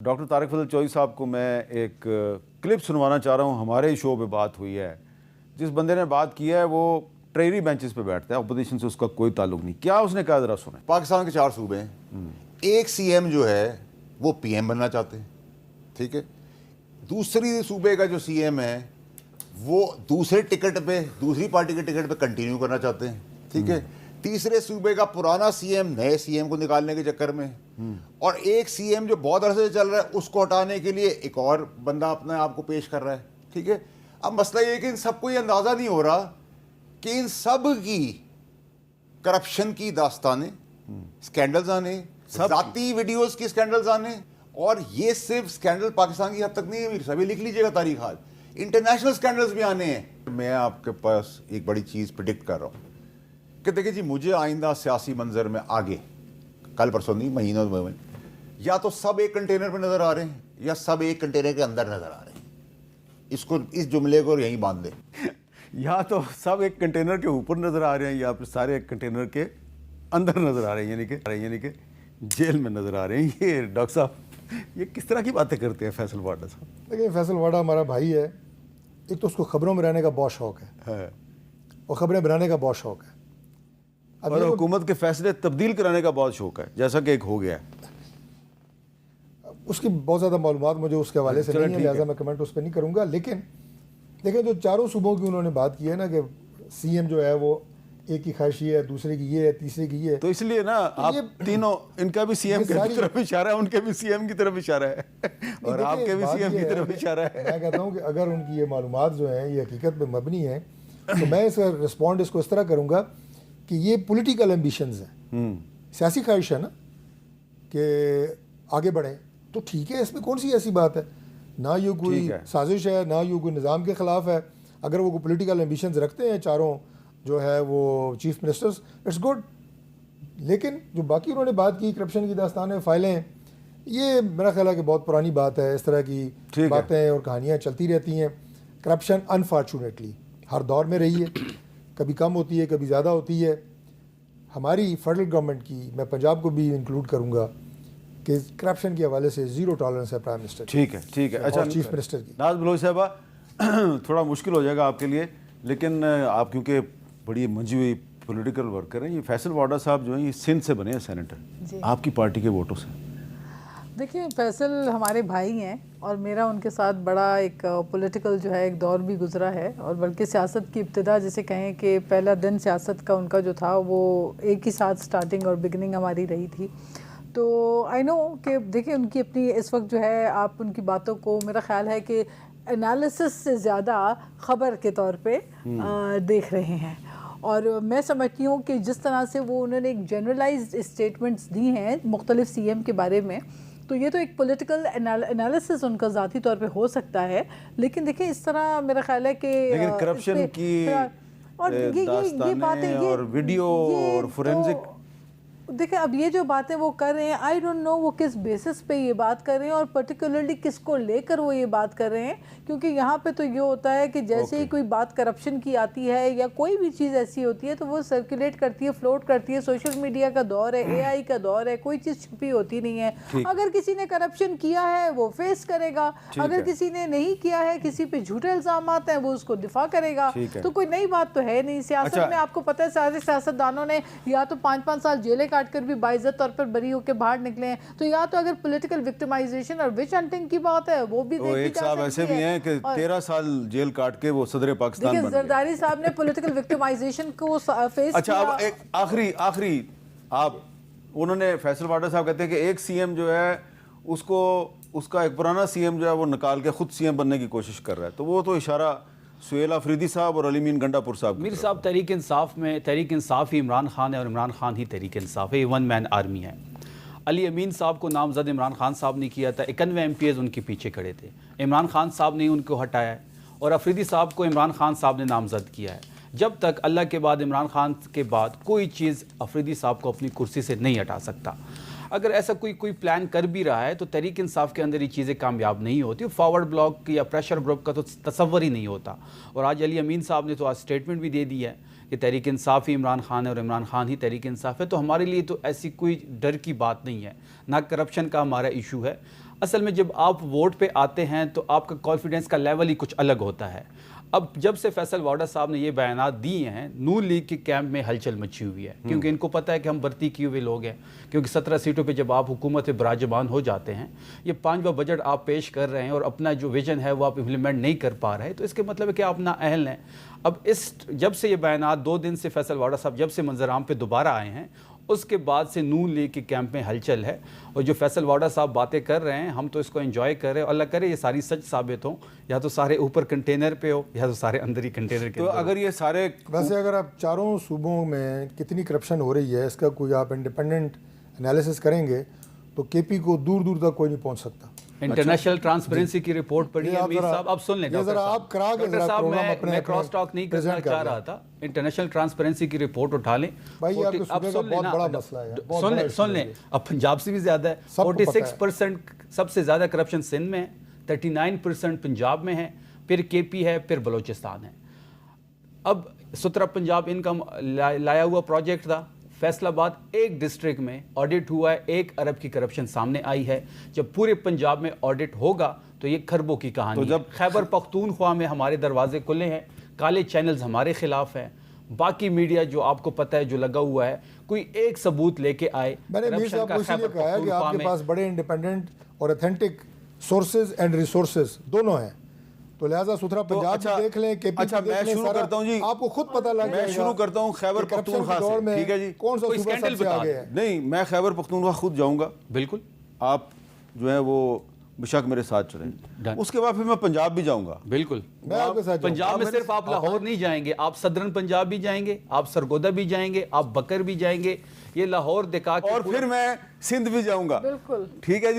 Doctor Tariq فضل چودھری صاحب کو میں ایک کلپ سنوانا چاہ رہا ہوں. ہمارے ہی شو پہ بات ہوئی ہے. جس بندے نے بات کی ہے وہ ٹریری بینچز پہ بیٹھتا ہے, اپوزیشن سے اس کا کوئی تعلق نہیں. کیا اس نے کہا ذرا سنیں. پاکستان کے 4 صوبے ہیں, ایک سی ایم جو ہے وہ پی ایم بننا چاہتے ہیں, ٹھیک ہے. دوسری صوبے کا جو سی ایم ہے وہ دوسرے ٹکٹ پہ, دوسری پارٹی کے ٹکٹ پہ کنٹینیو کرنا چاہتے ہیں, ٹھیک ہے. تیسرے صوبے کا پرانا سی ایم نئے سی ایم کو نکالنے کے چکر میں, اور ایک سی ایم جو بہت عرصے سے چل رہا ہے اس کو ہٹانے کے لیے ایک اور بندہ اپنے آپ کو پیش کر رہا ہے, ٹھیک ہے. اب مسئلہ یہ ہے کہ ان سب کو یہ اندازہ نہیں ہو رہا کہ ان سب کی کرپشن کی داستانیں, سکینڈلز آنے, ذاتی ویڈیوز کی سکینڈلز آنے, اور یہ صرف سکینڈل پاکستان کی حد تک نہیں ہے میر صاحب, لکھ لیجئے گا تاریخ حال, انٹرنیشنل سکینڈلز بھی آنے ہیں. میں آپ کے پاس ایک بڑی چیز پریڈکٹ کر رہا ہوں کہ دیکھیں جی, مجھے آئندہ سیاسی منظر میں آگے, کل پرسوں نہیں, مہینوں میں, یا تو سب ایک کنٹینر پہ نظر آ رہے ہیں یا سب ایک کنٹینر کے اندر نظر آ رہے ہیں. اس جملے کو یہیں باندھ دیں. یا تو سب ایک کنٹینر کے اوپر نظر آ رہے ہیں یا پھر سارے ایک کنٹینر کے اندر نظر آ رہے ہیں, یعنی کہ جیل میں نظر آ رہے ہیں. یہ ڈاکٹر صاحب یہ کس طرح کی باتیں کرتے ہیں فیصل واڈا صاحب؟ دیکھیں, فیصل واڈا ہمارا بھائی ہے. ایک تو اس کو خبروں میں رہنے کا بہت شوق ہے اور خبریں بنانے کا بہت شوق ہے, اور حکومت کے فیصلے تبدیل کرانے کا بہت شوق ہے, جیسا کہ ایک ہو گیا ہے. اس کی بہت زیادہ معلومات مجھے اس کے حوالے سے نہیں ہے, لہٰذا میں کمنٹ اس پہ نہیں کروں گا. لیکن دیکھیں, جو 4 صوبوں کی انہوں نے بات کی ہے نا کہ سی ایم جو ہے وہ ایک کی خواہش یہ ہے, دوسرے کی یہ ہے, تیسرے کی یہ ہے, تو اس لیے نا آپ تینوں, ان کا بھی سی ایم کی طرف اشارہ ہے, ان کے بھی سی ایم کی طرف اشارہ ہے, اور آپ کے بھی سی ایم کی طرف اشارہ ہے. میں کہتا ہوں کہ اگر ان کی یہ معلومات جو ہیں یہ حقیقت پہ مبنی ہیں تو میں اس کا رسپونڈ اس کو اس طرح کروں گا کہ یہ پولیٹیکل ایمبیشنز ہیں, سیاسی خواہش ہے نا کہ آگے بڑھیں, تو ٹھیک ہے, اس میں کون سی ایسی بات ہے. نہ یہ کوئی سازش ہے, نہ یہ کوئی نظام کے خلاف ہے. اگر وہ کوئی پولیٹیکل ایمبیشنز رکھتے ہیں چاروں جو ہے وہ چیف منسٹرز, اٹس گڈ. لیکن جو باقی انہوں نے بات کی, کرپشن کی داستانیں, فائلیں, یہ میرا خیال ہے کہ بہت پرانی بات ہے. اس طرح کی باتیں اور کہانیاں چلتی رہتی ہیں. کرپشن انفارچونیٹلی ہر دور میں رہی ہے, کبھی کم ہوتی ہے, کبھی زیادہ ہوتی ہے. ہماری فیڈرل گورنمنٹ کی, میں پنجاب کو بھی انکلوڈ کروں گا, کہ کرپشن کے حوالے سے زیرو ٹالرنس ہے پرائم منسٹر. ٹھیک ہے. اچھا, چیف منسٹر کی ناز بلوچ صاحبہ, تھوڑا مشکل ہو جائے گا آپ کے لیے, لیکن آپ کیونکہ بڑی منجھی ہوئی پولیٹیکل ورکر ہیں. یہ فیصل واڈا صاحب جو ہیں یہ سندھ سے بنے ہیں سینیٹر, آپ کی پارٹی کے ووٹوں سے. دیکھیں, فیصل ہمارے بھائی ہیں اور میرا ان کے ساتھ بڑا ایک پولیٹیکل جو ہے ایک دور بھی گزرا ہے, اور بلکہ سیاست کی ابتدا جسے کہیں کہ پہلا دن سیاست کا ان کا جو تھا وہ ایک ہی ساتھ سٹارٹنگ اور بگننگ ہماری رہی تھی. تو آئی نو کہ دیکھیں ان کی اپنی اس وقت جو ہے, آپ ان کی باتوں کو میرا خیال ہے کہ انالیسس سے زیادہ خبر کے طور پہ دیکھ رہے ہیں. اور میں سمجھتی ہوں کہ جس طرح سے وہ انہوں نے ایک جنرلائزڈ اسٹیٹمنٹس دی ہیں مختلف سی ایم کے بارے میں, تو یہ تو ایک پولیٹیکل انالیسس ان کا ذاتی طور پہ ہو سکتا ہے. لیکن دیکھیں اس طرح میرا خیال ہے کہ لیکن کرپشن کی داستانیں اور ویڈیو اور فورینزک, دیکھیں اب یہ جو باتیں وہ کر رہے ہیں, آئی ڈونٹ نو وہ کس بیسس پہ یہ بات کر رہے ہیں اور پرٹیکولرلی کس کو لے کر وہ یہ بات کر رہے ہیں. کیونکہ یہاں پہ تو یہ ہوتا ہے کہ جیسے ہی کوئی بات کرپشن کی آتی ہے یا کوئی بھی چیز ایسی ہوتی ہے تو وہ سرکولیٹ کرتی ہے, فلوٹ کرتی ہے. سوشل میڈیا کا دور ہے, اے آئی کا دور ہے, کوئی چیز چھپی ہوتی نہیں ہے. اگر کسی نے کرپشن کیا ہے وہ فیس کرے گا, اگر کسی نے نہیں کیا ہے, کسی پہ جھوٹے الزامات ہیں, وہ اس کو دفاع کرے گا. تو کوئی نئی بات تو ہے نہیں. سیاست میں آپ کو پتہ ہے سارے سیاستدانوں نے یا تو 5-5 سال جیلیں کاٹ کر بھی باعزت طور پر بری ہو کے باہر نکلے ہیں, تو یا تو اگر پولیٹیکل وکٹمائزیشن اور وچ ہنٹنگ کی بات ہے وہ بھی دیکھی جا سکتی ہے. ایسے بھی ہیں کہ 13 سال جیل کاٹ کے وہ صدر پاکستان بن گئے. زرداری صاحب نے پولیٹیکل وکٹمائزیشن کو فیس کیا. اچھا, اب ایک آخری آپ, انہوں نے فیصل واڈا صاحب کہتے ہیں کہ ایک سی ایم جو ہے اس کا ایک پرانا سی ایم جو ہے وہ نکال کے خود سی ایم بننے کی کوشش کر رہا ہے. تو وہ تو اشارہ سہیل آفریدی صاحب اور علی مین گنڈا پور صاحب. میر صاحب, تحریک انصاف میں تحریک انصاف ہی عمران خان ہے اور عمران خان ہی تحریک انصاف ہے. یہ 1 مین آرمی ہے. علی امین صاحب کو نامزد عمران خان صاحب نے کیا تھا, 91 MPs ان کے پیچھے کھڑے تھے. عمران خان صاحب نے ان کو ہٹایا ہے اور آفریدی صاحب کو عمران خان صاحب نے نامزد کیا ہے. جب تک اللہ کے بعد عمران خان کے بعد کوئی چیز آفریدی صاحب کو اپنی کرسی سے نہیں ہٹا سکتا. اگر ایسا کوئی پلان کر بھی رہا ہے تو تحریک انصاف کے اندر یہ چیزیں کامیاب نہیں ہوتی. فارورڈ بلاک یا پریشر گروپ کا تو تصور ہی نہیں ہوتا. اور آج علی امین صاحب نے تو آج اسٹیٹمنٹ بھی دے دی ہے کہ تحریک انصاف ہی عمران خان ہے اور عمران خان ہی تحریک انصاف ہے. تو ہمارے لیے تو ایسی کوئی ڈر کی بات نہیں ہے, نہ کرپشن کا ہمارا ایشو ہے. اصل میں جب آپ ووٹ پہ آتے ہیں تو آپ کا کانفیڈنس کا لیول ہی کچھ الگ ہوتا ہے. اب جب سے فیصل واڈا صاحب نے یہ بیانات دیے ہیں, نون لیگ کے کیمپ میں ہلچل مچی ہوئی ہے, کیونکہ ان کو پتہ ہے کہ ہم بھرتی کیے ہوئے لوگ ہیں, کیونکہ 17 سیٹوں پہ جب آپ حکومت پہ براجمان ہو جاتے ہیں, یہ 5واں بجٹ آپ پیش کر رہے ہیں اور اپنا جو ویژن ہے وہ آپ امپلیمنٹ نہیں کر پا رہے, تو اس کے مطلب ہے کہ آپ نااہل ہیں. اب جب سے یہ بیانات 2 دن سے فیصل واڈا صاحب جب سے منظر عام پہ دوبارہ آئے ہیں, اس کے بعد سے نون لیگ کے کیمپ میں ہلچل ہے, اور جو فیصل واڈا صاحب باتیں کر رہے ہیں ہم تو اس کو انجوائے کر رہے ہیں, اور اللہ کرے یہ ساری سچ ثابت ہوں, یا تو سارے اوپر کنٹینر پہ ہو یا تو سارے اندر ہی کنٹینر کے. تو اگر یہ سارے ویسے اگر آپ چاروں صوبوں میں کتنی کرپشن ہو رہی ہے اس کا کوئی آپ انڈیپینڈنٹ انالیسس کریں گے تو کے پی کو دور دور تک کوئی نہیں پہنچ سکتا. انٹرنیشنل ٹرانسپیرنسی کی رپورٹ پڑھی ہے امیر صاحب, آپ سن لیں یہ ذرا آپ کرا کے ڈاکٹر صاحب, میں کراس ٹاک نہیں کرنا چاہ رہا تھا, انٹرنیشنل ٹرانسپیرنسی کی رپورٹ اٹھا لیں. بھائی آپ کے صوبے کا بہت بڑا مسئلہ ہے, سن لیں, اب پنجاب سے بھی زیادہ ہے, 46% سب سے زیادہ کرپشن سندھ میں ہے, 39% پنجاب میں ہے, پھر کے پی ہے, پھر بلوچستان ہے. اب 17 پنجاب ان کا لایا ہوا پروجیکٹ تھا, فیصل آباد ایک ڈسٹرکٹ میں آڈٹ ہوا ہے, 1 ارب کی کرپشن سامنے آئی ہے. جب پورے پنجاب میں آڈٹ ہوگا تو یہ کھربوں کی کہانی ہے. خیبر پختونخوا میں ہمارے دروازے کھلے ہیں, کالے چینلز ہمارے خلاف ہیں, باقی میڈیا جو آپ کو پتہ ہے جو لگا ہوا ہے, کوئی ایک ثبوت لے کے آئے. میں نے میر صاحب کو اسی لیے کہا ہے کہ آپ کے پاس بڑے انڈیپینڈنٹ اور اتھینٹک سورسز اینڈ ریسورسز دونوں ہیں, تو لہٰذا 17 پنجاب میں دیکھ لیں, کے پی اچھا میں شروع کرتا ہوں جی, آپ کو خود پتہ لگ جائے گا. میں شروع کرتا ہوں خیبر پختونخوا سے, ٹھیک ہے جی, کون سا صوبہ سب سے آگے ہے. نہیں میں خیبر پختونخوا خود جاؤں گا, بالکل, آپ جو ہیں وہ بشک میرے ساتھ چلیں, اس کے بعد پھر میں پنجاب بھی جاؤں گا. بالکل, میں آپ کے ساتھ پنجاب میں صرف آپ لاہور نہیں جائیں گے, آپ صدرن پنجاب بھی جائیں گے, آپ سرگودا بھی جائیں گے, آپ بکر بھی جائیں گے, یہ لاہور دکھا کے, اور پھر میں سندھ بھی جاؤں گا. بالکل ٹھیک ہے جی,